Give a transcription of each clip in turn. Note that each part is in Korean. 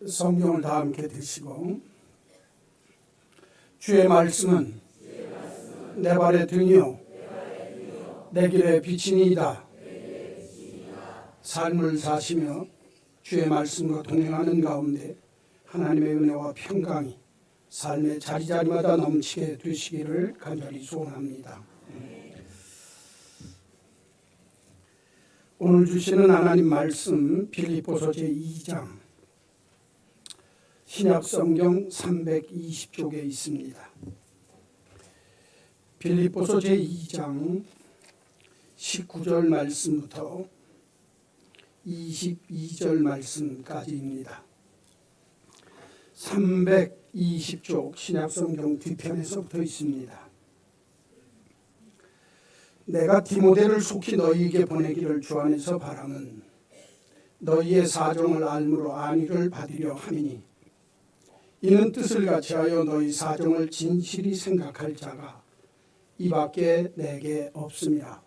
성경을 다 함께 드시고 주의 말씀은 내 발의 등이요 내 길의 빛이니이다. 삶을 사시며 주의 말씀과 동행하는 가운데 하나님의 은혜와 평강이 삶의 자리자리마다 넘치게 되시기를 간절히 소원합니다. 오늘 주시는 하나님 말씀 빌립보서 제2장 신약성경 320쪽에 있습니다. 빌립보서 제2장 19절 말씀부터 22절 말씀까지입니다. 320쪽 신약성경 뒤편에서부터 있습니다. 내가 디모데를 속히 너희에게 보내기를 주 안에서 바람은 너희의 사정을 알므로 안위를 받으려 함이니 이는 뜻을 같이하여 너희 사정을 진실히 생각할 자가 이밖에 내게 없음이라.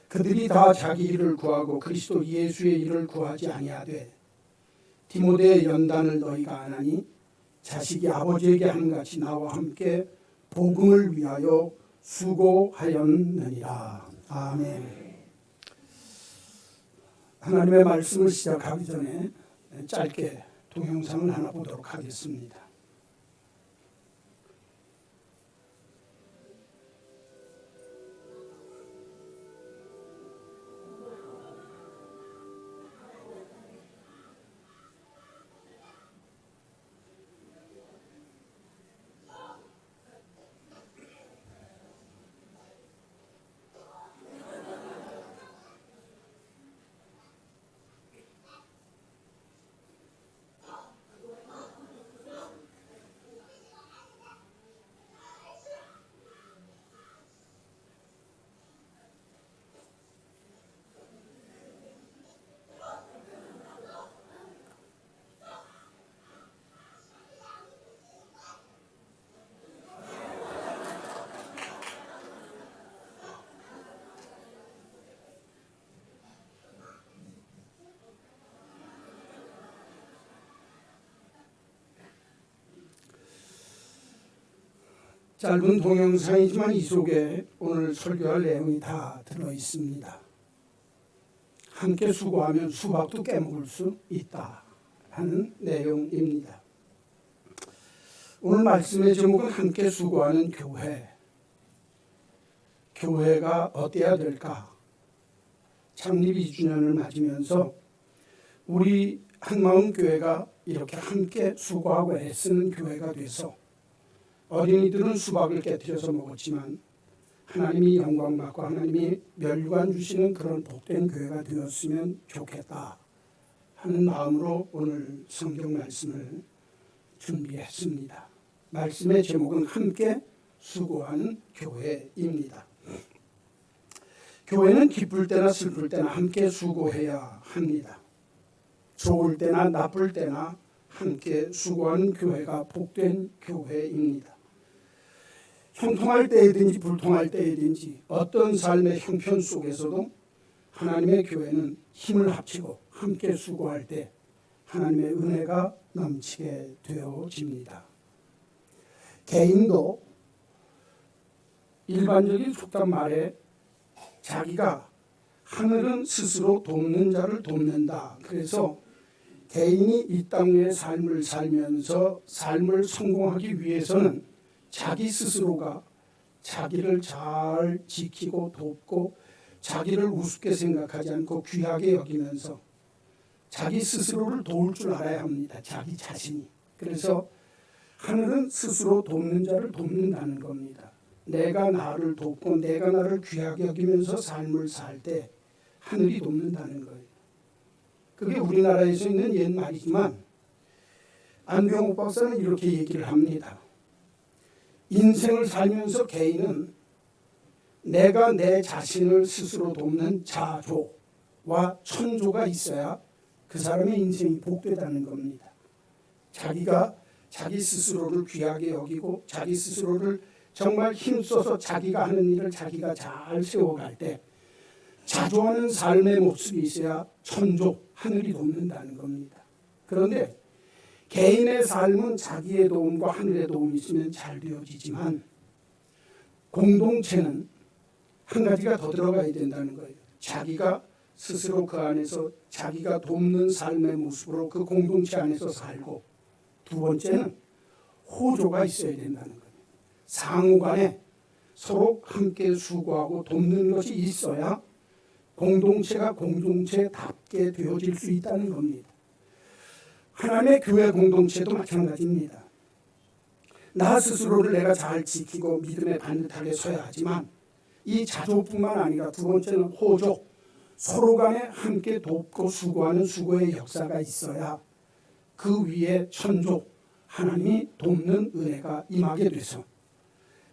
그들이 다 자기 일을 구하고 그리스도 예수의 일을 구하지 아니하되 디모데의 연단을 너희가 아나니 자식이 아버지에게 함같이 나와 함께 복음을 위하여 수고하였느니라. 아멘. 하나님의 말씀을 시작하기 전에 짧게 동영상을 하나 보도록 하겠습니다. 짧은 동영상이지만 이 속에 오늘 설교할 내용이 다 들어있습니다. 함께 수고하면 수박도 깨먹을 수 있다 하는 내용입니다. 오늘 말씀의 제목은 함께 수고하는 교회. 교회가 어때야 될까? 창립 2주년을 맞으면서 우리 한마음교회가 이렇게 함께 수고하고 애쓰는 교회가 돼서 어린이들은 수박을 깨뜨려서 먹었지만 하나님이 영광받고 하나님이 멸관 주시는 그런 복된 교회가 되었으면 좋겠다 하는 마음으로 오늘 성경 말씀을 준비했습니다. 말씀의 제목은 함께 수고하는 교회입니다. 교회는 기쁠 때나 슬플 때나 함께 수고해야 합니다. 좋을 때나 나쁠 때나 함께 수고하는 교회가 복된 교회입니다. 형통할 때이든지 불통할 때이든지 어떤 삶의 형편 속에서도 하나님의 교회는 힘을 합치고 함께 수고할 때 하나님의 은혜가 넘치게 되어집니다. 개인도 일반적인 속담 말에 자기가 하늘은 스스로 돕는 자를 돕는다. 그래서 개인이 이 땅의 삶을 살면서 삶을 성공하기 위해서는 자기 스스로가 자기를 잘 지키고 돕고 자기를 우습게 생각하지 않고 귀하게 여기면서 자기 스스로를 도울 줄 알아야 합니다. 자기 자신이. 그래서 하늘은 스스로 돕는 자를 돕는다는 겁니다. 내가 나를 돕고 내가 나를 귀하게 여기면서 삶을 살 때 하늘이 돕는다는 거예요. 그게 우리나라에서 있는 옛말이지만 안병옥 박사는 이렇게 얘기를 합니다. 인생을 살면서 개인은 내가 내 자신을 스스로 돕는 자조와 천조가 있어야 그 사람의 인생이 복되다는 겁니다. 자기가 자기 스스로를 귀하게 여기고 자기 스스로를 정말 힘써서 자기가 하는 일을 자기가 잘 세워갈 때 자조하는 삶의 모습이 있어야 천조, 하늘이 돕는다는 겁니다. 그런데 개인의 삶은 자기의 도움과 하늘의 도움이 있으면 잘 되어지지만 공동체는 한 가지가 더 들어가야 된다는 거예요. 자기가 스스로 그 안에서 자기가 돕는 삶의 모습으로 그 공동체 안에서 살고, 두 번째는 호조가 있어야 된다는 거예요. 상호간에 서로 함께 수고하고 돕는 것이 있어야 공동체가 공동체답게 되어질 수 있다는 겁니다. 하나님의 교회 공동체도 마찬가지입니다. 나 스스로를 내가 잘 지키고 믿음에 반듯하게 서야 하지만 이 자조뿐만 아니라 두 번째는 호조, 서로 간에 함께 돕고 수고하는 수고의 역사가 있어야 그 위에 천조, 하나님이 돕는 은혜가 임하게 돼서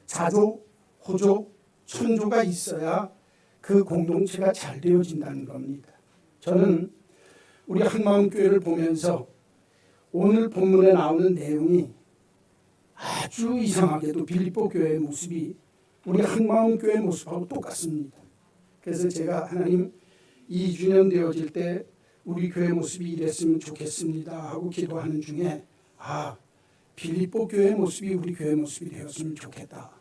자조, 호조, 천조가 있어야 그 공동체가 잘 되어진다는 겁니다. 저는 우리 한마음교회를 보면서 오늘 본문에 나오는 내용이 아주 이상하게도 빌립보 교회의 모습이 우리 한마음교회의 모습하고 똑같습니다. 그래서 제가 하나님 2주년 되어질 때 우리 교회 모습이 이랬으면 좋겠습니다 하고 기도하는 중에 빌립보 교회의 모습이 우리 교회 모습이 되었으면 좋겠다.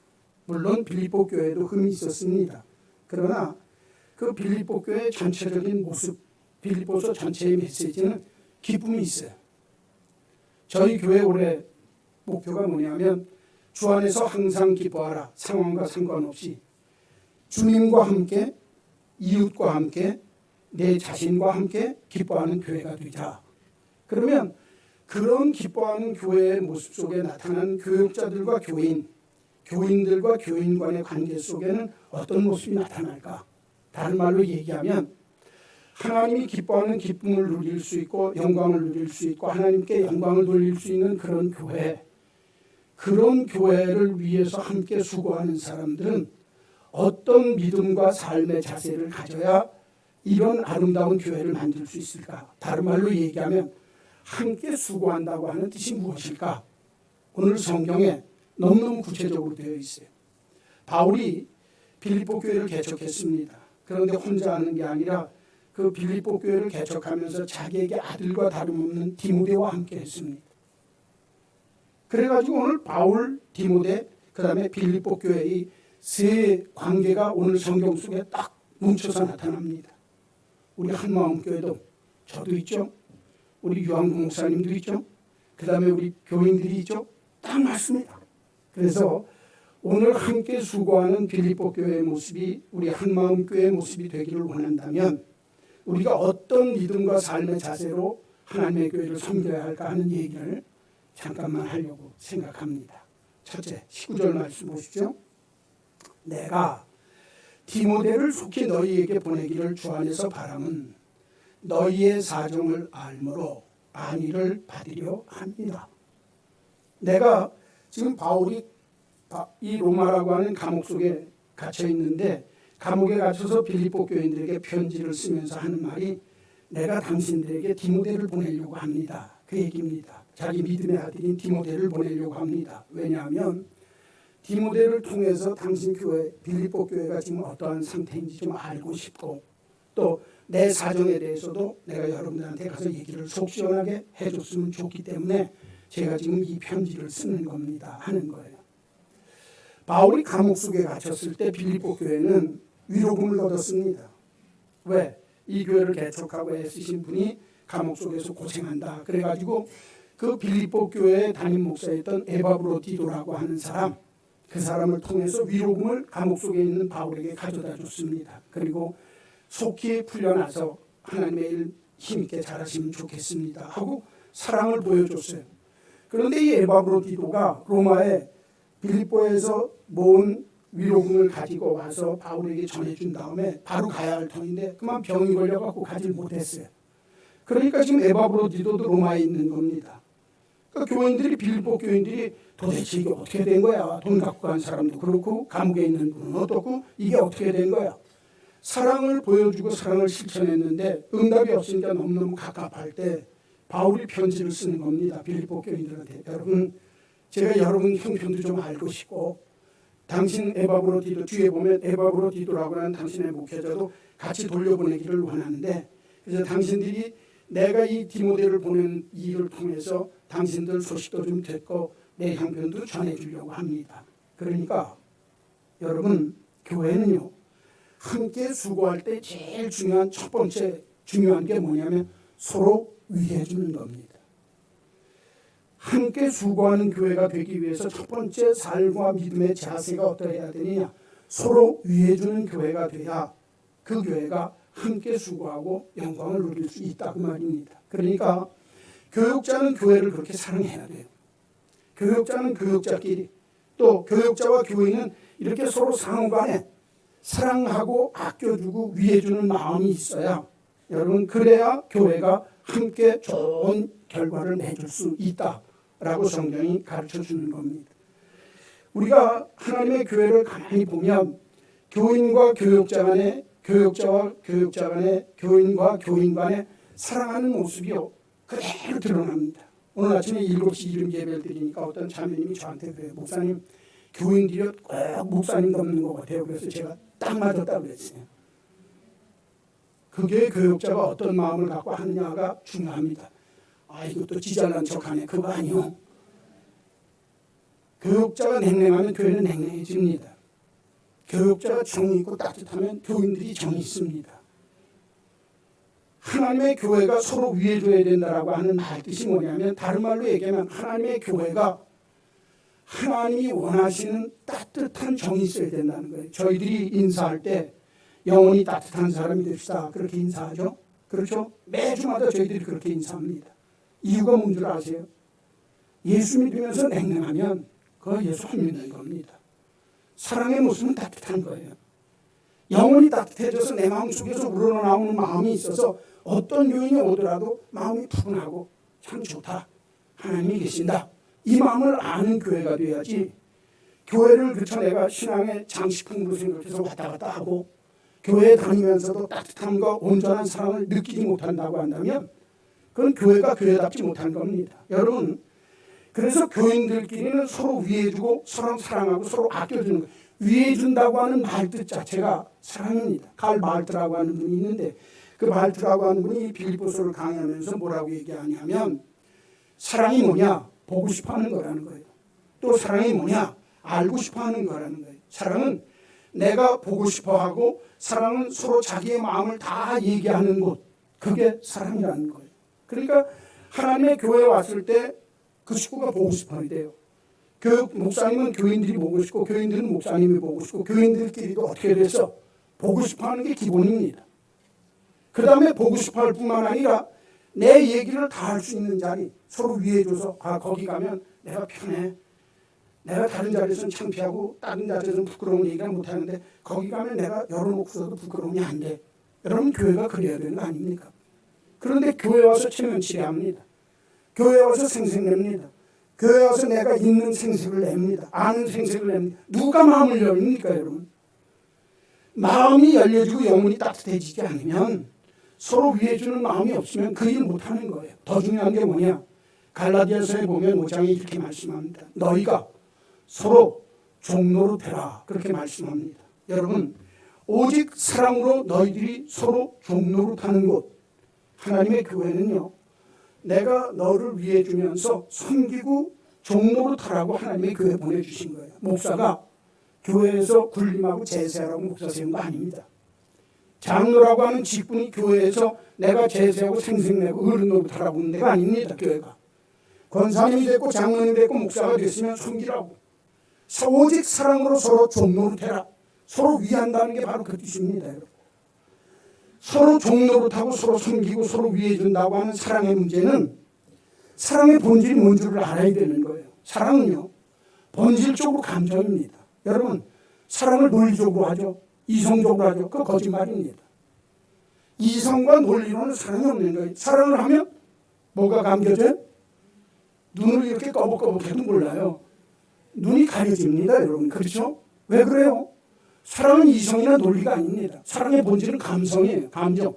물론 빌립보 교회도 흠이 있었습니다. 그러나 그 빌립보 교회의 전체적인 모습, 빌립보서 전체의 메시지는 기쁨이 있어요. 저희 교회 올해 목표가 뭐냐면 주 안에서 항상 기뻐하라. 상황과 상관없이 주님과 함께, 이웃과 함께, 내 자신과 함께 기뻐하는 교회가 되자. 그러면 그런 기뻐하는 교회의 모습 속에 나타난 교육자들과 교인들과 교인 간의 관계 속에는 어떤 모습이 나타날까? 다른 말로 얘기하면 하나님이 기뻐하는 기쁨을 누릴 수 있고 영광을 누릴 수 있고 하나님께 영광을 돌릴 수 있는 그런 교회, 그런 교회를 위해서 함께 수고하는 사람들은 어떤 믿음과 삶의 자세를 가져야 이런 아름다운 교회를 만들 수 있을까? 다른 말로 얘기하면 함께 수고한다고 하는 뜻이 무엇일까? 오늘 성경에 너무너무 구체적으로 되어 있어요. 바울이 빌립보 교회를 개척했습니다. 그런데 혼자 하는 게 아니라 그 빌립보 교회를 개척하면서 자기에게 아들과 다름없는 디모데와 함께 했습니다. 그래가지고 오늘 바울, 디모데, 그 다음에 빌립보 교회의 세 관계가 오늘 성경 속에 딱 뭉쳐서 나타납니다. 우리 한마음교회도 저도 있죠. 우리 유한국 목사님도 있죠. 그 다음에 우리 교인들이 있죠. 딱 맞습니다. 그래서 오늘 함께 수고하는 빌립보 교회의 모습이 우리 한마음교회의 모습이 되기를 원한다면 우리가 어떤 믿음과 삶의 자세로 하나님의 교회를 섬겨야 할까 하는 얘기를 잠깐만 하려고 생각합니다. 첫째, 19절 말씀 보시죠. 내가 디모데를 속히 너희에게 보내기를 주 안에서 바람은 너희의 사정을 알므로 안위를 받으려 합니다. 내가 지금 바울이 이 로마라고 하는 감옥 속에 갇혀 있는데 감옥에 갇혀서 빌립보 교인들에게 편지를 쓰면서 하는 말이 내가 당신들에게 디모데를 보내려고 합니다. 그 얘기입니다. 자기 믿음의 아들인 디모데를 보내려고 합니다. 왜냐하면 디모데를 통해서 당신 교회, 빌립보 교회가 지금 어떠한 상태인지 좀 알고 싶고 또 내 사정에 대해서도 내가 여러분들한테 가서 얘기를 속 시원하게 해줬으면 좋기 때문에 제가 지금 이 편지를 쓰는 겁니다. 하는 거예요. 바울이 감옥 속에 갇혔을 때 빌립보 교회는 위로금을 얻었습니다. 왜? 이 교회를 개척하고 애쓰신 분이 감옥 속에서 고생한다. 그래가지고 그 빌립보 교회의 담임 목사였던 에바브로디도라고 하는 사람, 그 사람을 통해서 위로금을 감옥 속에 있는 바울에게 가져다 줬습니다. 그리고 속히 풀려나서 하나님의 일 힘있게 잘하시면 좋겠습니다 하고 사랑을 보여줬어요. 그런데 이 에바브로디도가 로마에 빌립보에서 모은 위로금을 가지고 와서 바울에게 전해준 다음에 바로 가야 할 터인데 그만 병이 걸려갖고 가지 못했어요. 그러니까 지금 에바브로디도도 로마에 있는 겁니다. 그러니까 교인들이 빌립보 교인들이 도대체 이게 어떻게 된 거야? 돈 갖고 간 사람도 그렇고 감옥에 있는 분은 어떻고 이게 어떻게 된 거야? 사랑을 보여주고 사랑을 실천했는데 응답이 없으니까 너무너무 갑갑할 때 바울이 편지를 쓰는 겁니다. 빌립보 교인들한테. 여러분, 제가 여러분 형편도 좀 알고 싶고 당신 에바브로디도 뒤에 보면 에바브로디도라고 하는 당신의 목회자도 같이 돌려보내기를 원하는데 그래서 당신들이 내가 이 디모데를 보낸 일을 통해서 당신들 소식도 좀 듣고 내 형편도 전해주려고 합니다. 그러니까 여러분, 교회는요, 함께 수고할 때 제일 중요한 첫 번째 중요한 게 뭐냐면 서로 위해 주는 겁니다. 함께 수고하는 교회가 되기 위해서 첫 번째 삶과 믿음의 자세가 어떠해야 되느냐, 서로 위해 주는 교회가 돼야 그 교회가 함께 수고하고 영광을 누릴 수 있다 그 말입니다. 그러니까 교육자는 교회를 그렇게 사랑해야 돼요. 교육자는 교육자끼리, 또 교육자와 교인은 이렇게 서로 상호간에 사랑하고 아껴주고 위해주는 마음이 있어야, 여러분, 그래야 교회가 함께 좋은 결과를 맺을 수 있다라고 성경이 가르쳐 주는 겁니다. 우리가 하나님의 교회를 가만히 보면 교인과 교육자 간에, 교육자와 교육자 간에, 교인과 교인 간에 사랑하는 모습이요 그대로 드러납니다. 오늘 아침에 7시 이름 예배를 드리니까 어떤 자매님이 저한테 그래요. 목사님, 교인들이 꼭 목사님 닮는 것 같아요. 그래서 제가 딱 맞았다고 그랬어요. 그게 교육자가 어떤 마음을 갖고 하느냐가 중요합니다. 아, 이것도 지잘난 척하네. 그거 아니요. 교육자가 냉랭하면 교회는 냉랭해집니다. 교육자가 정이 있고 따뜻하면 교인들이 정이 있습니다. 하나님의 교회가 서로 위해줘야 된다라고 하는 말 뜻이 뭐냐면, 다른 말로 얘기하면 하나님의 교회가 하나님이 원하시는 따뜻한 정이 있어야 된다는 거예요. 저희들이 인사할 때 영혼이 따뜻한 사람이 됩시다, 그렇게 인사하죠. 그렇죠? 매주마다 저희들이 그렇게 인사합니다. 이유가 뭔 줄 아세요? 예수 믿으면서 냉랭하면 그거 예수 안 믿는 겁니다. 사랑의 모습은 따뜻한 거예요. 영혼이 따뜻해져서 내 마음속에서 우러나오는 마음이 있어서 어떤 요인이 오더라도 마음이 푸근하고 참 좋다, 하나님이 계신다, 이 마음을 아는 교회가 돼야지, 교회를 그쳐 내가 신앙의 장식품으로 생각해서 왔다 갔다 하고 교회에 다니면서도 따뜻함과 온전한 사랑을 느끼지 못한다고 한다면 그건 교회가 교회답지 못한 겁니다. 여러분, 그래서 교인들끼리는 서로 위해주고 서로 사랑하고 서로 아껴주는 거예요. 위해준다고 하는 말뜻 자체가 사랑입니다. 칼 말트라고 하는 분이 있는데, 그 말트라고 하는 분이 빌립보서를 강의하면서 뭐라고 얘기하냐면, 사랑이 뭐냐? 보고 싶어하는 거라는 거예요. 또 사랑이 뭐냐? 알고 싶어하는 거라는 거예요. 사랑은 내가 보고 싶어하고, 사랑은 서로 자기의 마음을 다 얘기하는 곳, 그게 사랑이라는 거예요. 그러니까 하나님의 교회에 왔을 때 그 식구가 보고 싶어야 돼요. 교육 목사님은 교인들이 보고 싶고, 교인들은 목사님이 보고 싶고, 교인들끼리도 어떻게 돼서 보고 싶어하는 게 기본입니다. 그 다음에 보고 싶어할 뿐만 아니라 내 얘기를 다 할 수 있는 자리, 서로 위해줘서, 아, 거기 가면 내가 편해, 내가 다른 자리에서는 창피하고 다른 자리에서는 부끄러운 얘기를 못하는데 거기 가면 내가 열어놓고서도 부끄러움이 안 돼. 여러분, 교회가 그래야 되는 거 아닙니까? 그런데 교회 와서 체면치레합니다. 교회 와서 생색냅니다. 교회 와서 내가 있는 생색을 냅니다. 아는 생색을 냅니다. 누가 마음을 열립니까, 여러분? 마음이 열려지고 영혼이 따뜻해지지 않으면, 서로 위해주는 마음이 없으면 그 일 못하는 거예요. 더 중요한 게 뭐냐? 갈라디아서에 보면 5장에 이렇게 말씀합니다. 너희가 서로 종로로 되라, 그렇게 말씀합니다. 여러분, 오직 사랑으로 너희들이 서로 종로로 타는 곳, 하나님의 교회는요, 내가 너를 위해 주면서 섬기고 종로로 타라고 하나님의 교회 보내주신 거예요. 목사가 교회에서 군림하고 제세하라고 목사 세운 거 아닙니다. 장로라고 하는 직분이 교회에서 내가 제세하고 생색내고 어른 노릇하라고 하는 데가 아닙니다. 교회가 권사님이 됐고 장로님이 됐고 목사가 됐으면 섬기라고, 오직 사랑으로 서로 종노릇해라, 서로 위한다는 게 바로 그 뜻입니다. 여러분, 서로 종노릇하고 서로 섬기고 서로 위해준다고 하는 사랑의 문제는, 사랑의 본질이 뭔 줄을 알아야 되는 거예요. 사랑은요, 본질적으로 감정입니다. 여러분, 사랑을 논리적으로 하죠, 이성적으로 하죠. 그거 거짓말입니다. 이성과 논리로는 사랑이 없는 거예요. 사랑을 하면 뭐가 감겨져요? 눈을 이렇게 꺼벅꺼벅해도 몰라요. 눈이 가려집니다, 여러분. 그렇죠? 왜 그래요? 사랑은 이성이나 논리가 아닙니다. 사랑의 본질은 감성이에요. 감정.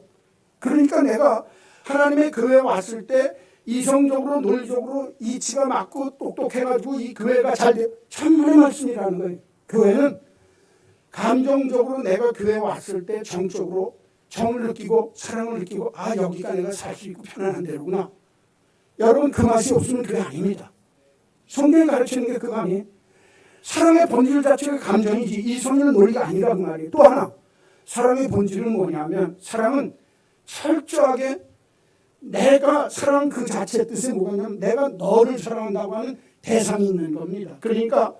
그러니까 내가 하나님의 교회에 왔을 때 이성적으로 논리적으로 이치가 맞고 똑똑해가지고 이 교회가 잘 돼, 참만의 말씀이라는 거예요. 교회는 감정적으로 내가 교회에 왔을 때 정적으로 정을 느끼고 사랑을 느끼고 아 여기가 내가 살 수 있고 편안한 데로구나. 여러분 그 맛이 없으면 그게 아닙니다. 성경이 가르치는 게 그거 아니에요. 사랑의 본질 자체가 감정이지 이성의 논리가 아니라 그 말이에요. 또 하나 사랑의 본질은 뭐냐면 사랑은 철저하게 내가 사랑 그 자체 뜻이 뭐냐면 내가 너를 사랑한다고 하는 대상이 있는 겁니다. 그러니까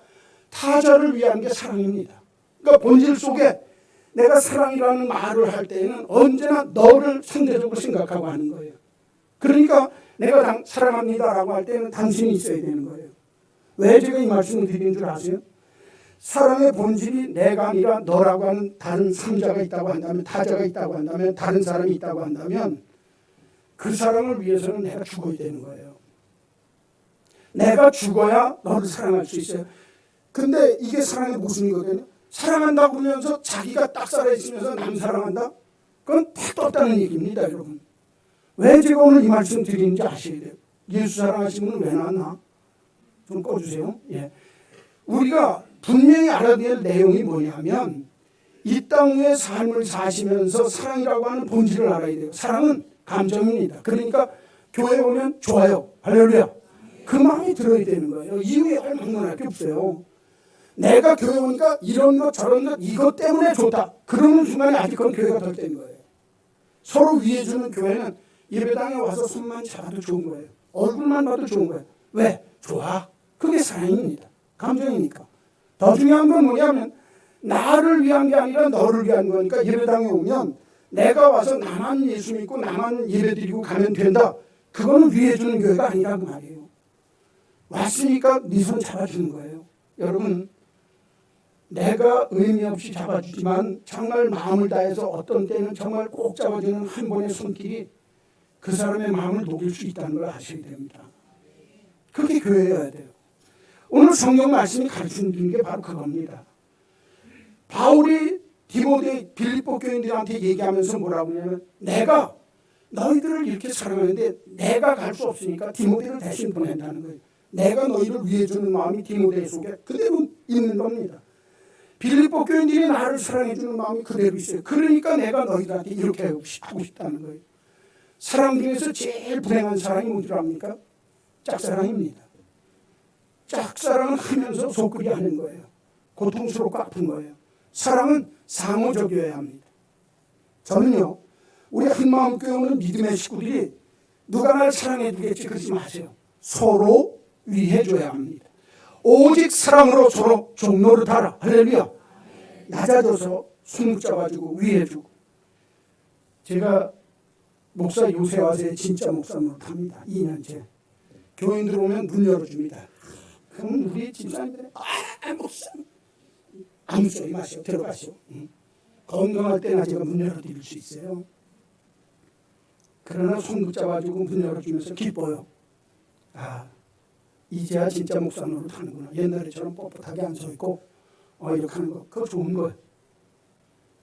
타자를 위한 게 사랑입니다. 그러니까 본질 속에 내가 사랑이라는 말을 할 때에는 언제나 너를 상대적으로 생각하고 하는 거예요. 그러니까 내가 사랑합니다라고 할 때는 당신이 있어야 되는 거예요. 왜 제가 이 말씀을 드리는 줄 아세요? 사랑의 본질이 내가 아니라 너라고 하는 다른 삼자가 있다고 한다면 타자가 있다고 한다면 다른 사람이 있다고 한다면 그 사랑을 위해서는 내가 죽어야 되는 거예요. 내가 죽어야 너를 사랑할 수 있어요. 근데 이게 사랑의 모순이거든요. 사랑한다고 그러면서 자기가 딱 살아있으면서 남 사랑한다? 그건 택도 없다는 얘기입니다, 여러분. 왜 제가 오늘 이 말씀 드리는지 아셔야 돼요. 예수 사랑하시는 분은 왜 나왔나? 좀 꺼주세요. 예. 우리가 분명히 알아야 될 내용이 뭐냐면 이 땅 위에 삶을 사시면서 사랑이라고 하는 본질을 알아야 돼요. 사랑은 감정입니다. 그러니까 교회 오면 좋아요. 할렐루야. 그 마음이 들어야 되는 거예요. 이유에 얼마나 게 없어요. 내가 교회 오니까 이런 것 저런 것 이것 때문에 좋다. 그러는 순간에 아직 그건 교회가 덜 된 거예요. 서로 위해주는 교회는 예배당에 와서 손만 잡아도 좋은 거예요. 얼굴만 봐도 좋은 거예요. 왜? 좋아. 그게 사랑입니다. 감정이니까. 더 중요한 건 뭐냐면 나를 위한 게 아니라 너를 위한 거니까 예배당에 오면 내가 와서 나만 예수 믿고 나만 예배드리고 가면 된다. 그거는 위해주는 교회가 아니라고 말이에요. 왔으니까 네 손 잡아주는 거예요. 여러분 내가 의미 없이 잡아주지만 정말 마음을 다해서 어떤 때는 정말 꼭 잡아주는 한 번의 손길이 그 사람의 마음을 녹일 수 있다는 걸 아셔야 됩니다. 그게 교회여야 돼요. 오늘 성경 말씀이 가르치는 게 바로 그겁니다. 바울이 디모데 빌립보 교인들한테 얘기하면서 뭐라고 하냐면 내가 너희들을 이렇게 사랑하는데 내가 갈 수 없으니까 디모데를 대신 보낸다는 거예요. 내가 너희를 위해주는 마음이 디모데 속에 그대로 있는 겁니다. 빌립보 교인들이 나를 사랑해주는 마음이 그대로 있어요. 그러니까 내가 너희들한테 이렇게 하고 싶다는 거예요. 사랑 중에서 제일 불행한 사랑이 뭔지 압니까? 짝사랑입니다. 짝사랑은 하면서 속그리 하는 거예요. 고통스럽고 아픈 거예요. 사랑은 상호적이어야 합니다. 저는요, 우리 한마음 교회 오는 믿음의 식구들이 누가 날 사랑해 주겠지 그러지 마세요. 서로 위해줘야 합니다. 오직 사랑으로 서로 종노릇하라. 할렐루야. 낮아져서 손 붙잡아주고 위해주고. 제가 목사 요새와서의 진짜 목사 노릇합니다. 2년째. 교인들 오면 문 열어줍니다. 그럼 우리 집사님들은 목사 아무 소리 마시오. 들어가시오. 건강할 때나 제가 문 열어드릴 수 있어요. 그러나 손 붙잡아주고 문 열어주면서 기뻐요. 이제야 진짜 목사 노릇 하는구나. 옛날에처럼 뻣뻣하게 안 서있고 이렇게 하는 거 그거 좋은 거예요.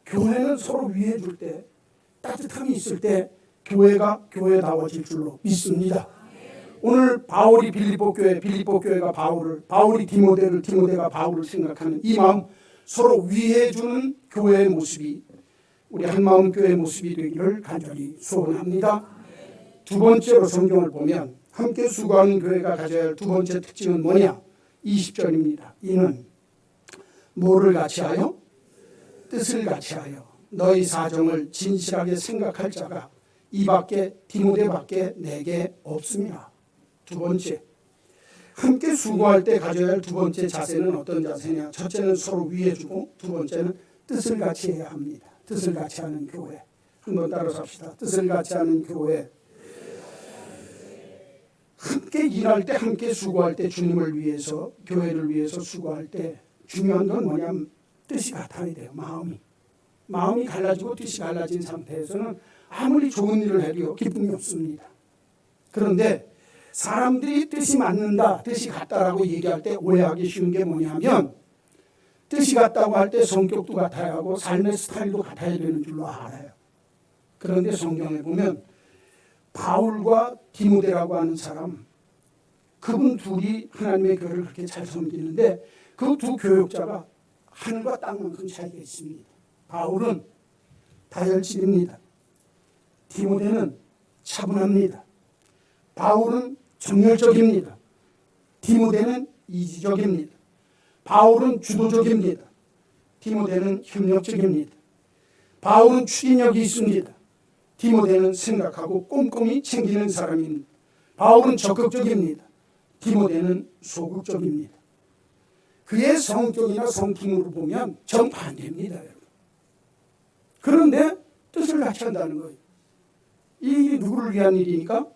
교회는 서로 위해줄 때 따뜻함이 있을 때 교회가 교회다워질 줄로 믿습니다. 오늘 바울이 빌립보 교회가 바울을, 바울이 디모데를, 디모데가 바울을 생각하는 이 마음 서로 위해주는 교회의 모습이 우리 한마음 교회의 모습이 되기를 간절히 소원합니다. 두 번째로 성경을 보면 함께 수고하는 교회가 가져야 할 두 번째 특징은 뭐냐? 20절입니다. 이는 뭐를 같이하여? 뜻을 같이하여 너희 사정을 진실하게 생각할 자가 이밖에 디모데밖에 내게 없습니다. 두 번째, 함께 수고할 때 가져야 할 두 번째 자세는 어떤 자세냐? 첫째는 서로 위해주고 두 번째는 뜻을 같이 해야 합니다. 뜻을 같이 하는 교회. 한번 따라서 합시다. 뜻을 같이 하는 교회. 함께 일할 때, 함께 수고할 때, 주님을 위해서, 교회를 위해서 수고할 때 중요한 건 뭐냐면 뜻이 같아야 돼요. 마음이 갈라지고 뜻이 갈라진 상태에서는 아무리 좋은 일을 해도 기쁨이 없습니다. 그런데 사람들이 뜻이 맞는다, 뜻이 같다라고 얘기할 때 오해하기 쉬운 게 뭐냐면 뜻이 같다고 할 때 성격도 같아야 하고 삶의 스타일도 같아야 되는 줄로 알아요. 그런데 성경에 보면 바울과 디모데라고 하는 사람, 그분 둘이 하나님의 교회를 그렇게 잘 섬기는데 그 두 교역자가 하늘과 땅만큼 차이가 있습니다. 바울은 다혈질입니다. 디모데는 차분합니다. 바울은 정열적입니다. 디모데는 이지적입니다. 바울은 주도적입니다. 디모데는 협력적입니다. 바울은 추진력이 있습니다. 디모데는 생각하고 꼼꼼히 챙기는 사람입니다. 바울은 적극적입니다. 디모데는 소극적입니다. 그의 성격이나 성품으로 보면 정반대입니다. 여러분. 그런데 뜻을 같이 한다는 거예요. 이 누구를 위한 일이니까?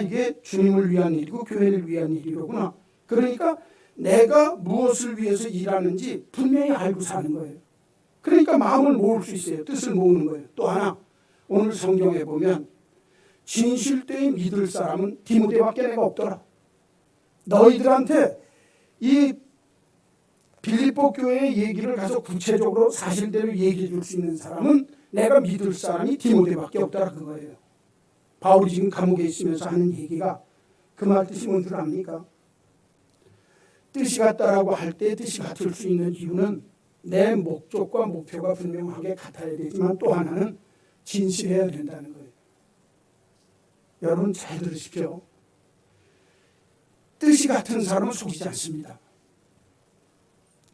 이게 주님을 위한 일이고 교회를 위한 일이로구나. 그러니까 내가 무엇을 위해서 일하는지 분명히 알고 사는 거예요. 그러니까 마음을 모을 수 있어요. 뜻을 모으는 거예요. 또 하나, 오늘 성경에 보면 진실되이 믿을 사람은 디모데밖에 내가 없더라. 너희들한테 이 빌립보 교회의 얘기를 가서 구체적으로 사실대로 얘기해 줄 수 있는 사람은 내가 믿을 사람이 디모데밖에 없더라 그거예요. 바울이 지금 감옥에 있으면서 하는 얘기가 그 말 뜻이 뭔 줄 압니까? 뜻이 같다라고 할 때 뜻이 같을 수 있는 이유는 내 목적과 목표가 분명하게 같아야 되지만 또 하나는 진실해야 된다는 거예요. 여러분 잘 들으십시오. 뜻이 같은 사람은 속이지 않습니다.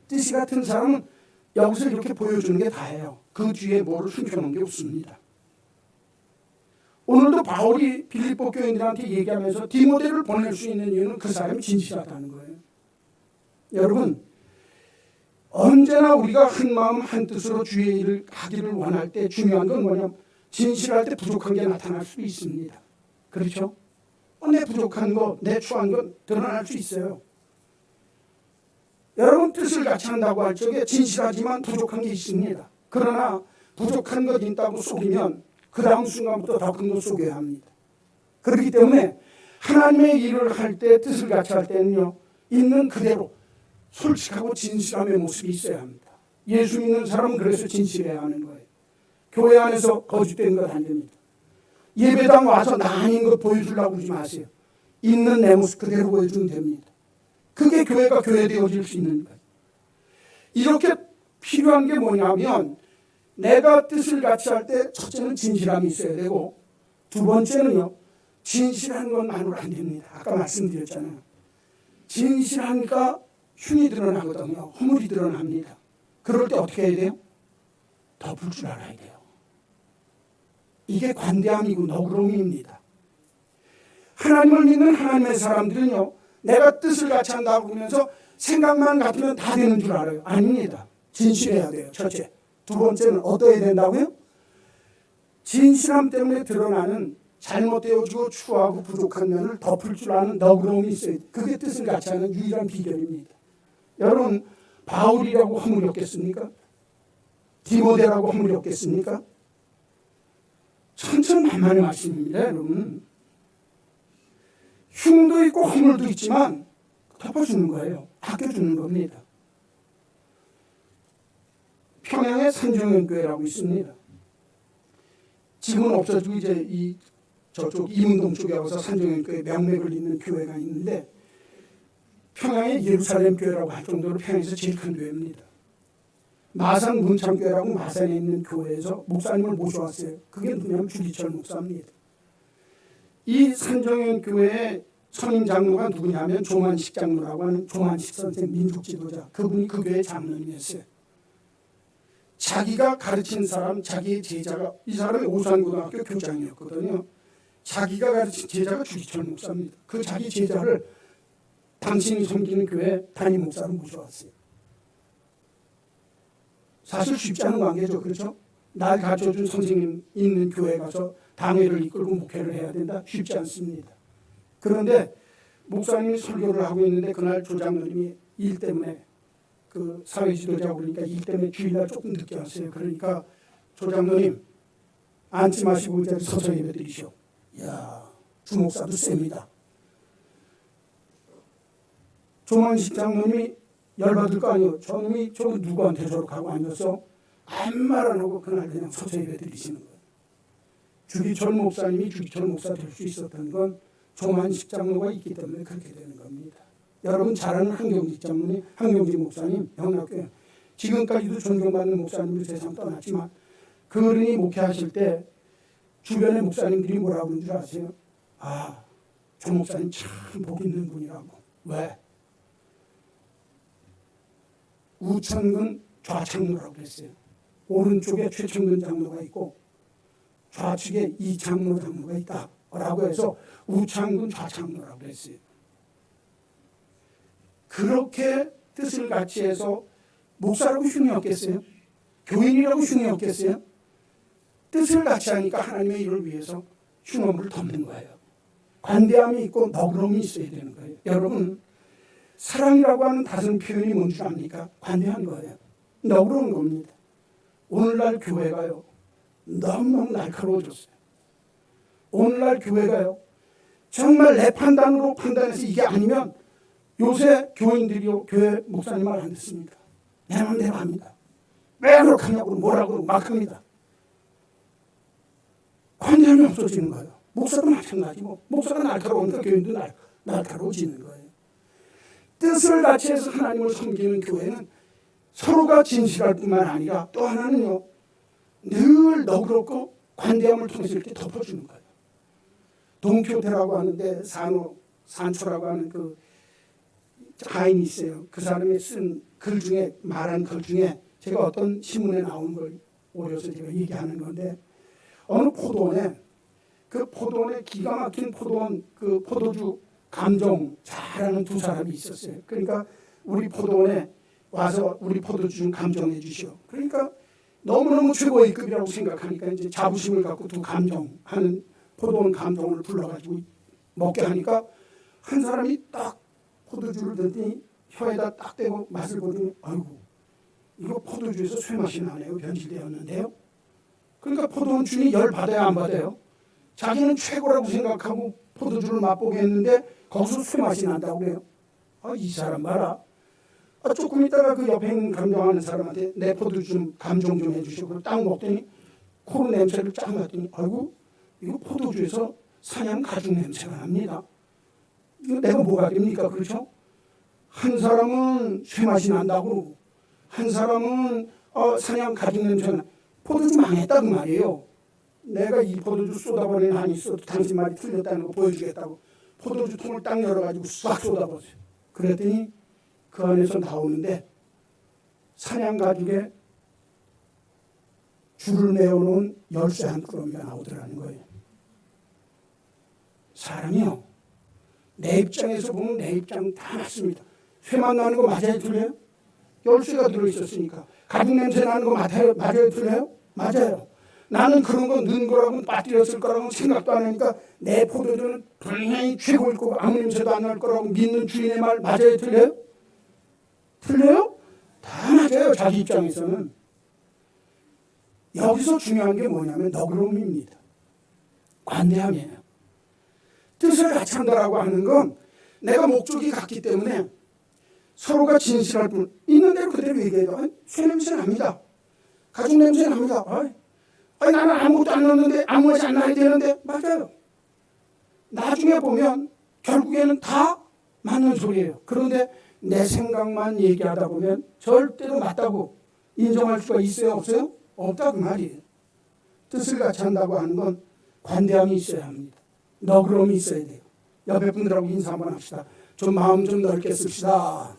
뜻이 같은 사람은 여기서 이렇게 보여주는 게 다예요. 그 뒤에 뭐를 숨겨놓은 게 없습니다. 오늘도 바울이 빌립보 교인들한테 얘기하면서 디모데를 보낼 수 있는 이유는 그 사람이 진실하다는 거예요. 여러분, 언제나 우리가 한 마음 한 뜻으로 주의 일을 하기를 원할 때 중요한 건 뭐냐면 진실할 때 부족한 게 나타날 수 있습니다. 그렇죠? 내 부족한 거, 내 추한 건 드러날 수 있어요. 여러분 뜻을 같이 한다고 할 적에 진실하지만 부족한 게 있습니다. 그러나 부족한 것 있다고 속이면 그 다음 순간부터 더 큰 거 속여야 합니다. 그렇기 때문에 하나님의 일을 할 때 뜻을 같이 할 때는요. 있는 그대로 솔직하고 진실함의 모습이 있어야 합니다. 예수 믿는 사람은 그래서 진실해야 하는 거예요. 교회 안에서 거짓된 것 안 됩니다. 예배당 와서 나 아닌 것 보여주려고 그러지 마세요. 있는 내 모습 그대로 보여주면 됩니다. 그게 교회가 교회 되어질 수 있는 거예요. 이렇게 필요한 게 뭐냐면 내가 뜻을 같이 할 때 첫째는 진실함이 있어야 되고 두 번째는요. 진실한 것만으로 안 됩니다. 아까 말씀드렸잖아요. 진실하니까 흉이 드러나거든요. 허물이 드러납니다. 그럴 때 어떻게 해야 돼요? 덮을 줄 알아야 돼요. 이게 관대함이고 너그러움입니다. 하나님을 믿는 하나님의 사람들은요. 내가 뜻을 같이 한다고 그러면서 생각만 같으면 다 되는 줄 알아요. 아닙니다. 진실해야 돼요. 첫째. 두 번째는 어떠해야 된다고요? 진실함 때문에 드러나는 잘못되어지고 추하고 부족한 면을 덮을 줄 아는 너그러움이 있어야 돼요. 그게 뜻을 같이 하는 유일한 비결입니다. 여러분 바울이라고 허물이 없겠습니까? 디모데라고 허물이 없겠습니까? 천천만만의 말씀입니다. 여러분 흉도 있고 허물도 있지만 덮어주는 거예요. 아껴주는 겁니다. 평양에 산정연교회라고 있습니다. 지금은 없어지고 이제 저쪽 이문동 쪽에 와서 산정연교회 명맥을 잇는 교회가 있는데 평양의 예루살렘 교회라고 할 정도로 평양에서 제일 큰 교회입니다. 마산 문창교회라고 마산에 있는 교회에서 목사님을 모셔왔어요. 그게 누구냐면 주기철 목사입니다. 이 산정연교회의 선임 장로가 누구냐면 조만식 장로라고 하는 조만식 선생 민족 지도자. 그분이 그 교회 장로님이었어요. 자기가 가르친 사람, 자기의 제자가 이 사람이 오산고등학교 교장이었거든요. 자기가 가르친 제자가 주기철 목사입니다. 그 자기 제자를 당신이 섬기는 교회 담임 목사로 모셔왔어요. 사실 쉽지 않은 관계죠. 그렇죠? 날 가르쳐준 선생님 있는 교회에 가서 당회를 이끌고 목회를 해야 된다. 쉽지 않습니다. 그런데 목사님이 설교를 하고 있는데 그날 조장로님이 일 때문에 그 사회 지도자고 그러니까 일 때문에 주일날 조금 늦게 왔어요. 그러니까 조장로님 앉지 마시고 이제 서서 예배 드리시오. 이야 주목사도 셉니다. 조만식 장로님이 열받을 거 아니에요. 저놈이 저 누구한테 저렇게 하고 앉아서 아무 말 안 하고 그날 그냥 서서 예배 드리시는 거예요. 주기철 목사님이 주기철 목사 될 수 있었던 건 조만식 장로가 있기 때문에 그렇게 되는 겁니다. 여러분 잘 아는 한경직 장로님, 한경직 목사님, 영락교회 지금까지도 존경받는 목사님들 세상 떠났지만 그분이 목회하실 때 주변의 목사님들이 뭐라고 그러는 줄 아세요? 아, 조 목사님 참 복 있는 분이라고. 왜? 우천근 좌창로라고 그랬어요. 오른쪽에 최천근 장로가 있고 좌측에 이창로 장로가 있다 라고 해서 우창근 좌창로라고 그랬어요. 그렇게 뜻을 같이 해서 목사라고 흉이 없겠어요? 교인이라고 흉이 없겠어요? 뜻을 같이 하니까 하나님의 일을 위해서 흉엄을 덮는 거예요. 관대함이 있고 너그러움이 있어야 되는 거예요. 여러분, 사랑이라고 하는 다른 표현이 뭔 줄 압니까? 관대한 거예요. 너그러운 겁니다. 오늘날 교회가요, 너무너무 날카로워졌어요. 오늘날 교회가요, 정말 내 판단으로 판단해서 이게 아니면 요새 교인들이요, 교회 목사님 말 안 듣습니다. 내 마음대로 합니다. 왜 그렇게 하냐고 뭐라고 막 합니다. 관대함이 없어지는 거예요. 목사도 마찬가지고, 목사가 날카로우니까 교인도 날카로워지는 거예요. 뜻을 같이 해서 하나님을 섬기는 교회는 서로가 진실할 뿐만 아니라 또 하나는요, 늘 너그럽고 관대함을 통해서 이렇게 덮어주는 거예요. 동교태라고 하는데 산초라고 하는 그 가인이 있어요. 그 사람이 쓴 글 중에, 말한 글 중에 제가 어떤 신문에 나온 걸 오려서 제가 얘기하는 건데, 어느 포도원에, 그 포도원에 기가 막힌 포도원, 그 포도주 감정 잘하는 두 사람이 있었어요. 그러니까 우리 포도원에 와서 우리 포도주 좀 감정해 주시오. 그러니까 너무너무 최고의 급이라고 생각하니까 이제 자부심을 갖고 두 감정하는 포도원 감정을 불러가지고 먹게 하니까 한 사람이 딱 포도주를 들더니 혀에다 딱 대고 맛을 보더니 아이고, 이거 포도주에서 쇠맛이 나네요. 변질되었는데요. 그러니까 포도원 주인이 열 받아야 안 받아요? 자기는 최고라고 생각하고 포도주를 맛보게 했는데 거기서 쇠맛이 난다고 그래요. 아, 이 사람 봐라. 아, 조금 있다가 그 옆에 있는 감정하는 사람한테 내 포도주 좀 감정 좀 해주시고 딱 먹더니 코로 냄새를 쫙 맡더니 아이고, 이거 포도주에서 사냥 가죽 냄새가 납니다. 이거 내가 뭐가 됩니까? 그렇죠? 한 사람은 쇠맛이 난다고, 한 사람은 사냥 가죽 냄새가 나. 포도주 망했다 그 말이에요. 내가 이 포도주 쏟아버리는 한이 있어도 당신 말이 틀렸다는 거 보여주겠다고 포도주 통을 딱 열어가지고 싹 쏟아버렸어요. 그랬더니 그 안에서 나오는데 사냥 가죽에 줄을 메어놓은 열쇠 한 꾸러미가 나오더라는 거예요. 사람이요, 내 입장에서 보면 내 입장 다 맞습니다. 쇠맛 나는 거 맞아요, 틀려요? 열쇠가 들어있었으니까. 가죽 냄새 나는 거 맞아요, 틀려요? 맞아요. 나는 그런 거 넣은 거라고 빠뜨렸을 거라고 생각도 안 하니까 내 포도주는 분명히 최고일 거고 아무 냄새도 안 날 거라고 믿는 주인의 말 맞아요, 틀려요? 틀려요? 다 맞아요, 자기 입장에서는. 여기서 중요한 게 뭐냐면 너그러움입니다. 관대함이에요. 뜻을 같이 한다라고 하는 건 내가 목적이 같기 때문에 서로가 진실할 뿐, 있는 대로 그대로 얘기해도 쇠 냄새 납니다. 가죽 냄새 납니다. 아니, 나는 아무것도 안 넣었는데 아무 맛이 안 나야 되는데. 맞아요. 나중에 보면 결국에는 다 맞는 소리예요. 그런데 내 생각만 얘기하다 보면 절대로 맞다고 인정할 수가 있어요, 없어요? 없다 그 말이에요. 뜻을 같이 한다고 하는 건 관대함이 있어야 합니다. 너그러움이 있어야 돼요. 옆에 분들하고 인사 한번 합시다. 좀 마음 좀 넓게 씁시다.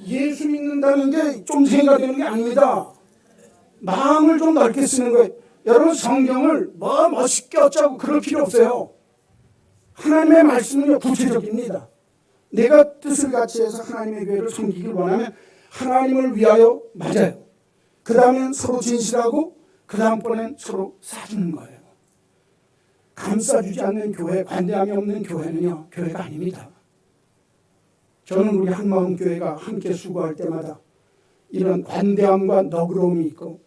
예수 믿는다는 게 좀 생각되는 게 아닙니다. 마음을 좀 넓게 쓰는 거예요. 여러분, 성경을 뭐 멋있게 어쩌고 그럴 필요 없어요. 하나님의 말씀은 구체적입니다. 내가 뜻을 같이 해서 하나님의 교회를 섬기길 원하면 하나님을 위하여, 맞아요. 그 다음엔 서로 진실하고 그 다음번엔 서로 사주는 거예요. 감싸주지 않는 교회, 관대함이 없는 교회는요, 교회가 아닙니다. 저는 우리 한마음교회가 함께 수고할 때마다 이런 관대함과 너그러움이 있고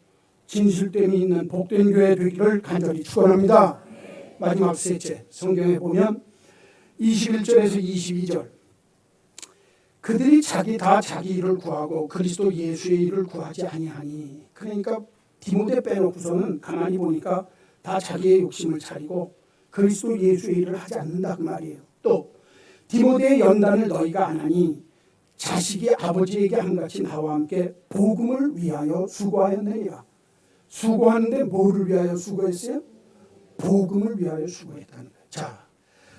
진실됨이 있는 복된 교회 되기를 간절히 축원합니다. 마지막 셋째, 성경에 보면 21절에서 22절, 그들이 다 자기 일을 구하고 그리스도 예수의 일을 구하지 아니하니. 그러니까 디모데 빼놓고서는 가만히 보니까 다 자기의 욕심을 차리고 그리스도 예수의 일을 하지 않는다 그 말이에요. 또 디모데의 연단을 너희가 안 하니 자식이 아버지에게 한같이 나와 함께 복음을 위하여 수고하였느니라. 수고하는데 뭐를 위하여 수고했어요? 복음을 위하여 수고했다는 거예요. 자,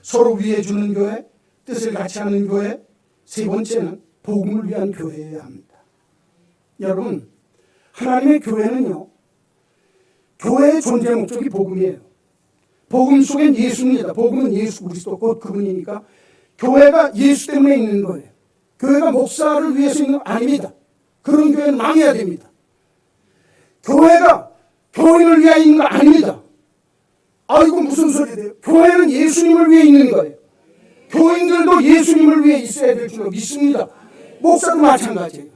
서로 위해 주는 교회, 뜻을 같이 하는 교회, 세 번째는 복음을 위한 교회여야 합니다. 여러분, 하나님의 교회는요, 교회의 존재 목적이 복음이에요. 복음 속엔 예수입니다. 복음은 예수 그리스도 곧 그분이니까 교회가 예수 때문에 있는 거예요. 교회가 목사를 위해서 있는 거 아닙니다. 그런 교회는 망해야 됩니다. 교회가 교인을 위하여 있는 거 아닙니다. 아이고 무슨 소리 돼요. 교회는 예수님을 위해 있는 거예요. 교인들도 예수님을 위해 있어야 될 줄 믿습니다. 목사도 마찬가지예요.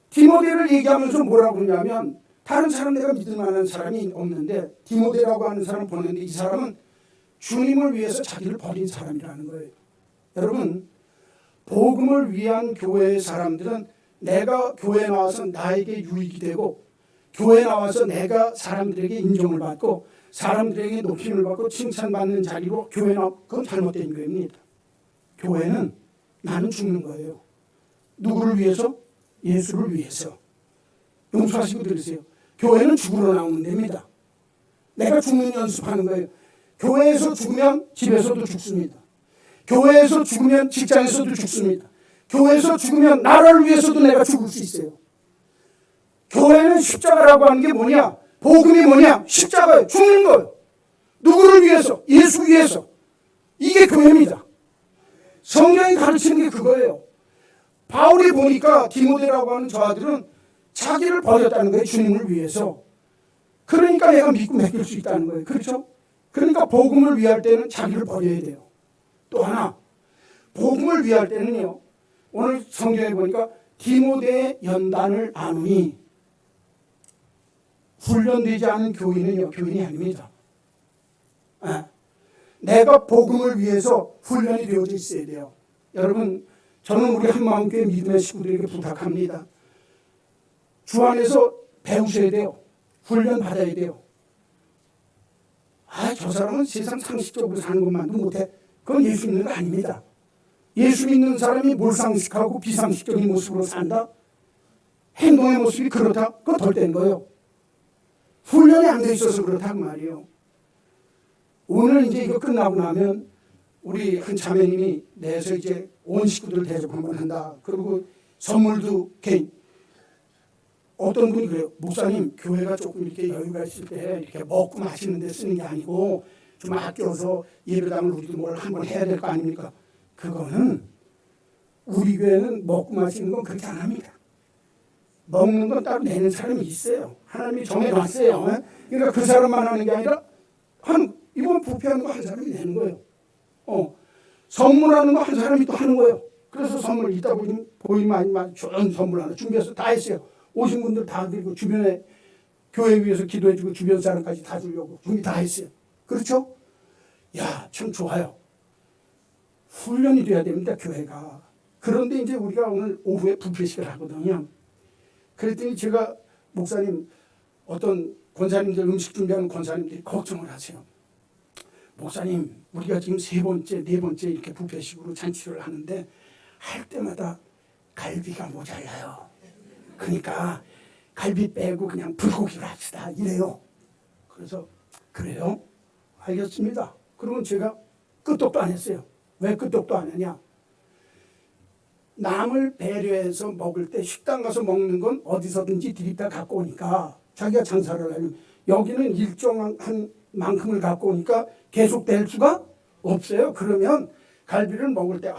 디모데를 얘기하면서 뭐라고 그러냐면 다른 사람 내가 믿을 만한 사람이 없는데 디모데라고 하는 사람 보냈는데 이 사람은 주님을 위해서 자기를 버린 사람이라는 거예요. 여러분, 복음을 위한 교회의 사람들은 내가 교회에 나와서 나에게 유익이 되고 교회에 나와서 내가 사람들에게 인정을 받고 사람들에게 높임을 받고 칭찬받는 자리로 교회에 나와, 그건 잘못된 교회입니다. 교회는 나는 죽는 거예요. 누구를 위해서? 예수를 위해서. 용서하시고 들으세요. 교회는 죽으러 나오는 데입니다. 내가 죽는 연습하는 거예요. 교회에서 죽으면 집에서도 죽습니다. 교회에서 죽으면 직장에서도 죽습니다. 교회에서 죽으면 나라를 위해서도 내가 죽을 수 있어요. 교회는 십자가라고 하는 게 뭐냐? 복음이 뭐냐? 십자가예요. 죽는 거예요. 누구를 위해서? 예수 위해서. 이게 교회입니다. 성경이 가르치는 게 그거예요. 바울이 보니까 디모데라고 하는 저 아들은 자기를 버렸다는 거예요. 주님을 위해서. 그러니까 내가 믿고 맡길 수 있다는 거예요. 그렇죠? 그러니까 복음을 위할 때는 자기를 버려야 돼요. 또 하나, 복음을 위할 때는요, 오늘 성경에 보니까 디모데의 연단을 아누니 훈련되지 않은 교인은요, 교인이 아닙니다. 내가 복음을 위해서 훈련이 되어져 있어야 돼요. 여러분, 저는 우리 한마음교회 믿음의 식구들에게 부탁합니다. 주 안에서 배우셔야 돼요. 훈련 받아야 돼요. 저 사람은 세상 상식적으로 사는 것만도 못해. 그건 예수 믿는 거 아닙니다. 예수 믿는 사람이 몰상식하고 비상식적인 모습으로 산다? 행동의 모습이 그렇다? 그거 덜 된 거예요. 훈련이 안 돼 있어서 그렇단 말이에요. 오늘 이제 이거 끝나고 나면 우리 한 자매님이 내서 이제 온 식구들 대접 한번 한다. 그리고 선물도 개인. 어떤 분이 그래요. 목사님, 교회가 조금 이렇게 여유가 있을 때 이렇게 먹고 마시는 데 쓰는 게 아니고 좀 아껴서 예배당을 우리도 뭘 한번 해야 될 거 아닙니까? 그거는 우리 교회는 먹고 마시는 건 그렇게 안 합니다. 먹는 건 따로 내는 사람이 있어요. 하나님이 정해놨어요. 그러니까 그 사람만 하는 게 아니라 이번 부패하는 거 한 사람이 내는 거예요. 선물하는 거 한 사람이 또 하는 거예요. 그래서 선물 이따 보이면 좋은 선물 하나 준비해서 다 했어요. 오신 분들 다 드리고 주변에 교회 위해서 기도해주고 주변 사람까지 다 주려고 준비 다 했어요. 그렇죠? 야, 참 좋아요. 훈련이 돼야 됩니다, 교회가. 그런데 이제 우리가 오늘 오후에 부패식을 하거든요. 그랬더니 제가 목사님, 어떤 권사님들 음식 준비하는 권사님들이 걱정을 하세요. 목사님, 우리가 지금 세 번째, 네 번째 이렇게 부패식으로 잔치를 하는데 할 때마다 갈비가 모자라요. 그러니까 갈비 빼고 그냥 불고기로 합시다 이래요. 그래서 그래요? 알겠습니다. 그러면 제가 끄떡도 안 했어요. 왜 끄떡도 안 하냐? 남을 배려해서 먹을 때 식당 가서 먹는 건 어디서든지 디립다 갖고 오니까 자기가 장사를 하려면 여기는 일정한 만큼을 갖고 오니까 계속 될 수가 없어요. 그러면 갈비를 먹을 때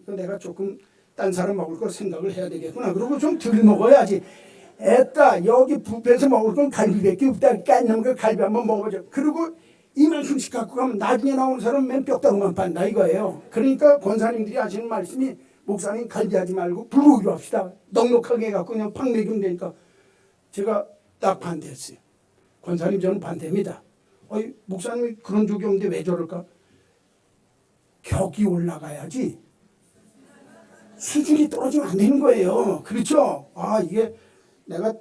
이거 내가 조금 딴 사람 먹을 거 생각을 해야 되겠구나. 그리고 좀 덜 먹어야지. 애따 여기 뷔페에서 먹을 건 갈비밖에 없다. 깐놈 그 갈비 한번 먹어보자. 그리고 이만큼씩 갖고 가면 나중에 나오는 사람은 맨 뼈다구만 판다 이거예요. 그러니까 권사님들이 하시는 말씀이 목사님 갈비하지 말고 불고기로 합시다. 넉넉하게 해갖고 그냥 팍 먹이면 되니까 제가 딱 반대했어요. 권사님 저는 반대입니다. 목사님이 그런 적이 없는데 왜 저럴까? 격이 올라가야지 수준이 떨어지면 안 되는 거예요. 그렇죠? 이게 내가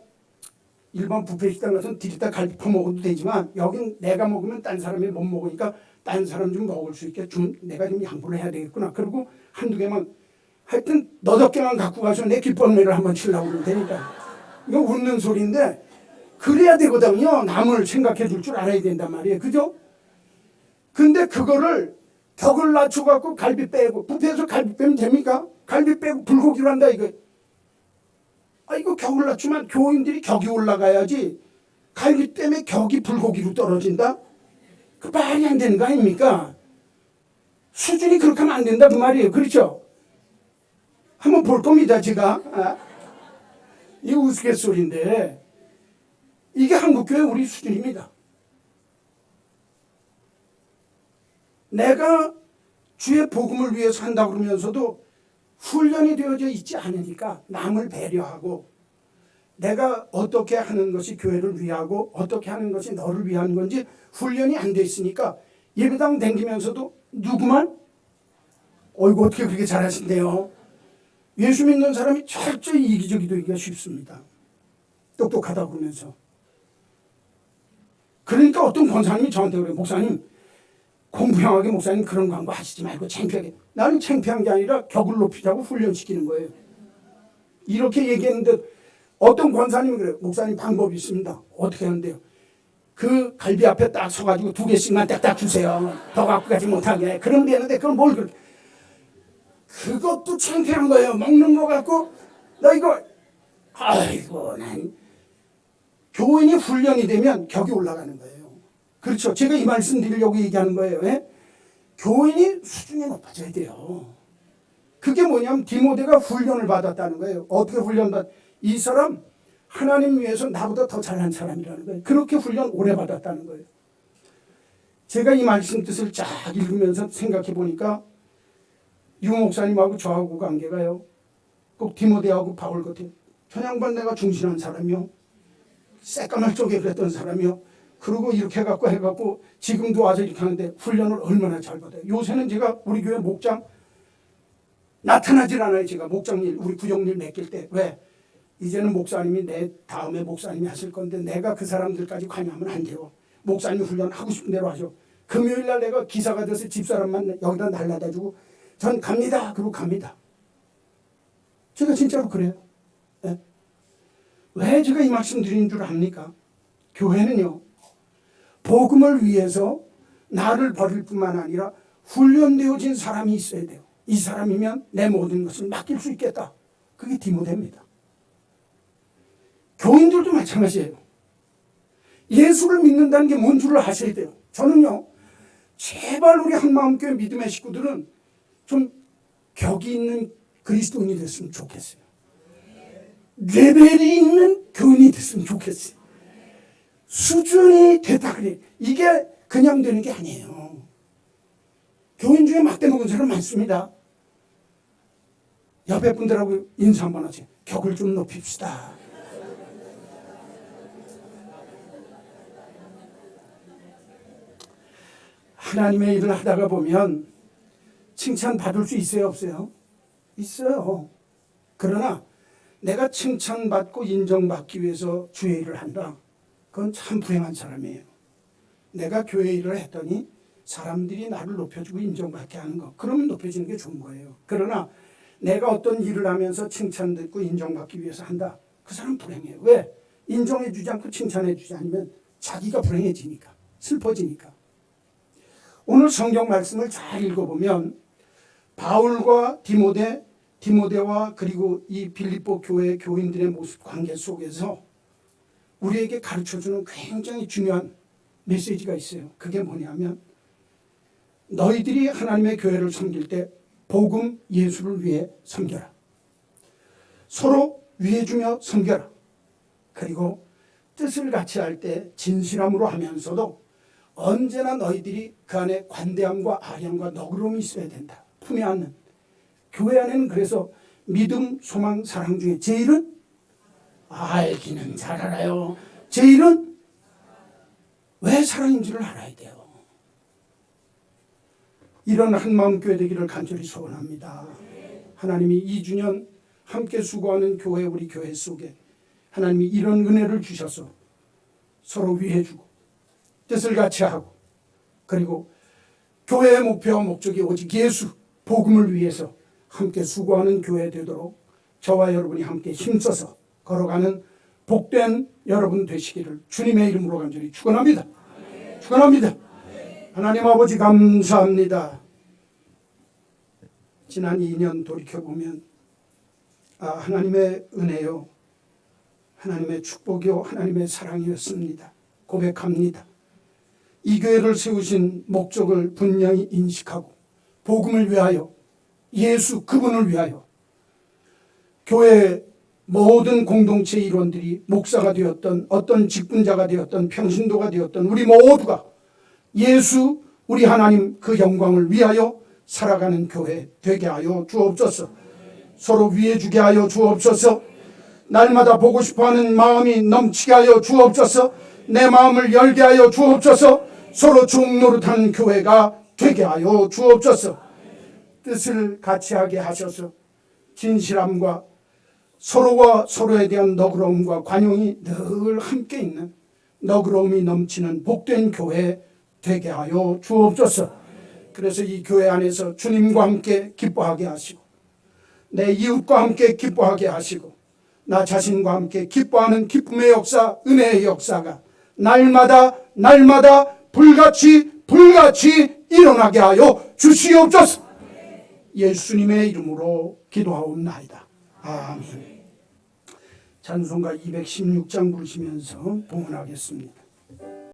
일반 뷔페 식당 가서 디리다 갈비 퍼먹어도 되지만 여긴 내가 먹으면 딴 사람이 못 먹으니까 딴 사람 좀 먹을 수 있게 내가 좀 양보를 해야 되겠구나. 그리고 한두 개만 하여튼 너댓 개만 갖고 가서 내 귓벌매를 한번 치려고 그러면 되니까. 이거 웃는 소리인데 그래야 되거든요. 남을 생각해 줄 줄 알아야 된단 말이에요. 그죠? 근데 그거를 격을 낮춰갖고 갈비 빼고, 뷔페에서 갈비 빼면 됩니까? 갈비 빼고 불고기로 한다 이거. 아, 이거 격을 낮추면 교인들이 격이 올라가야지 갈비 빼면 격이 불고기로 떨어진다? 그 말이 안 되는 거 아닙니까? 수준이 그렇게 하면 안 된다 그 말이에요. 그렇죠? 한번 볼 겁니다 제가. 이거 우스갯소리인데 이게 한국교회 우리 수준입니다. 내가 주의 복음을 위해서 한다 그러면서도 훈련이 되어져 있지 않으니까 남을 배려하고 내가 어떻게 하는 것이 교회를 위하고 어떻게 하는 것이 너를 위한 건지 훈련이 안 돼 있으니까 예배당 댕기면서도 누구만? 어이구 어떻게 그렇게 잘하신대요. 예수 믿는 사람이 철저히 이기적이 되기가 쉽습니다. 똑똑하다 그러면서. 그러니까 어떤 권사님이 저한테 그래요. 목사님 공부형하게 목사님 그런 광고 하시지 말고 창피하게. 나는 창피한 게 아니라 격을 높이자고 훈련시키는 거예요. 이렇게 얘기했는데 어떤 권사님이 그래요. 목사님 방법이 있습니다. 어떻게 하는데요? 그 갈비 앞에 딱 서가지고 2개씩만 딱딱 주세요. 더 갖고 가지 못하게. 그러면 되는데 그럼 뭘 그렇게. 그것도 창피한 거예요. 먹는 거 갖고 나 이거 아이고 난 교인이 훈련이 되면 격이 올라가는 거예요. 그렇죠. 제가 이 말씀 드리려고 얘기하는 거예요. 예? 교인이 수준이 높아져야 돼요. 그게 뭐냐면 디모데가 훈련을 받았다는 거예요. 어떻게 훈련받? 이 사람 하나님 위해서 나보다 더 잘난 사람이라는 거예요. 그렇게 훈련 오래 받았다는 거예요. 제가 이 말씀 뜻을 쫙 읽으면서 생각해 보니까 유 목사님하고 저하고 관계가요. 꼭 디모데하고 바울 같아요. 전양반 내가 중신한 사람이요. 새까만 쪽에 그랬던 사람이요. 그리고 이렇게 해갖고 지금도 와서 이렇게 하는데 훈련을 얼마나 잘 받아요. 요새는 제가 우리 교회 목장 나타나질 않아요. 제가 목장일 우리 구정일 맡길 때. 왜? 이제는 목사님이 내 다음에 목사님이 하실 건데 내가 그 사람들까지 관여하면 안 돼요. 목사님 훈련 하고 싶은 대로 하죠. 금요일 날 내가 기사가 돼서 집사람만 여기다 날라다 주고 전 갑니다. 그러고 갑니다. 제가 진짜로 그래요. 네? 왜 제가 이 말씀 드리는 줄 압니까? 교회는요. 복음을 위해서 나를 버릴 뿐만 아니라 훈련되어진 사람이 있어야 돼요. 이 사람이면 내 모든 것을 맡길 수 있겠다. 그게 디모데입니다. 교인들도 마찬가지예요. 예수를 믿는다는 게 뭔 줄을 아셔야 돼요. 저는요. 제발 우리 한마음교회 믿음의 식구들은 좀 격이 있는 그리스도인이 됐으면 좋겠어요. 레벨이 있는 교인이 됐으면 좋겠어요. 수준이 됐다 그래. 이게 그냥 되는 게 아니에요. 교인 중에 막대 먹은 사람 많습니다. 옆에 분들하고 인사 한번 하세요. 격을 좀 높입시다. 하나님의 일을 하다가 보면 칭찬 받을 수 있어요, 없어요? 있어요. 그러나 내가 칭찬받고 인정받기 위해서 주의 일을 한다. 그건 참 불행한 사람이에요. 내가 교회 일을 했더니 사람들이 나를 높여주고 인정받게 하는 거. 그러면 높여지는 게 좋은 거예요. 그러나 내가 어떤 일을 하면서 칭찬받고 인정받기 위해서 한다. 그 사람 불행해요. 왜? 인정해주지 않고 칭찬해주지 않으면 자기가 불행해지니까. 슬퍼지니까. 오늘 성경 말씀을 잘 읽어보면 바울과 디모데와 그리고 이 빌립보 교회 교인들의 모습 관계 속에서 우리에게 가르쳐주는 굉장히 중요한 메시지가 있어요. 그게 뭐냐면 너희들이 하나님의 교회를 섬길 때 복음 예수를 위해 섬겨라. 서로 위해주며 섬겨라. 그리고 뜻을 같이 할 때 진실함으로 하면서도 언제나 너희들이 그 안에 관대함과 아량과 너그러움이 있어야 된다. 품에 안는. 교회 안에는 그래서 믿음, 소망, 사랑 중에 제일은 알기는 잘 알아요. 제일은 왜 사랑인지를 알아야 돼요. 이런 한마음 교회 되기를 간절히 소원합니다. 하나님이 2주년 함께 수고하는 교회 우리 교회 속에 하나님이 이런 은혜를 주셔서 서로 위해주고 뜻을 같이 하고 그리고 교회의 목표와 목적이 오직 예수 복음을 위해서 함께 수고하는 교회 되도록 저와 여러분이 함께 힘써서 걸어가는 복된 여러분 되시기를 주님의 이름으로 간절히 축원합니다. 축원합니다. 하나님 아버지 감사합니다. 지난 2년 돌이켜보면 하나님의 은혜요, 하나님의 축복이요, 하나님의 사랑이었습니다. 고백합니다. 이 교회를 세우신 목적을 분명히 인식하고 복음을 위하여, 예수 그분을 위하여 교회 모든 공동체 일원들이 목사가 되었던, 어떤 직분자가 되었던, 평신도가 되었던 우리 모두가 예수 우리 하나님 그 영광을 위하여 살아가는 교회 되게 하여 주옵소서. 서로 위해 주게 하여 주옵소서. 날마다 보고 싶어하는 마음이 넘치게 하여 주옵소서. 내 마음을 열게 하여 주옵소서. 서로 중노릇하는 교회가 되게 하여 주옵소서. 뜻을 같이 하게 하셔서 진실함과 서로와 서로에 대한 너그러움과 관용이 늘 함께 있는 너그러움이 넘치는 복된 교회 되게 하여 주옵소서. 그래서 이 교회 안에서 주님과 함께 기뻐하게 하시고 내 이웃과 함께 기뻐하게 하시고 나 자신과 함께 기뻐하는 기쁨의 역사, 은혜의 역사가 날마다 불같이 일어나게 하여 주시옵소서. 예수님의 이름으로 기도하옵나이다. 아멘. 찬송가 216장 부르시면서 봉헌하겠습니다.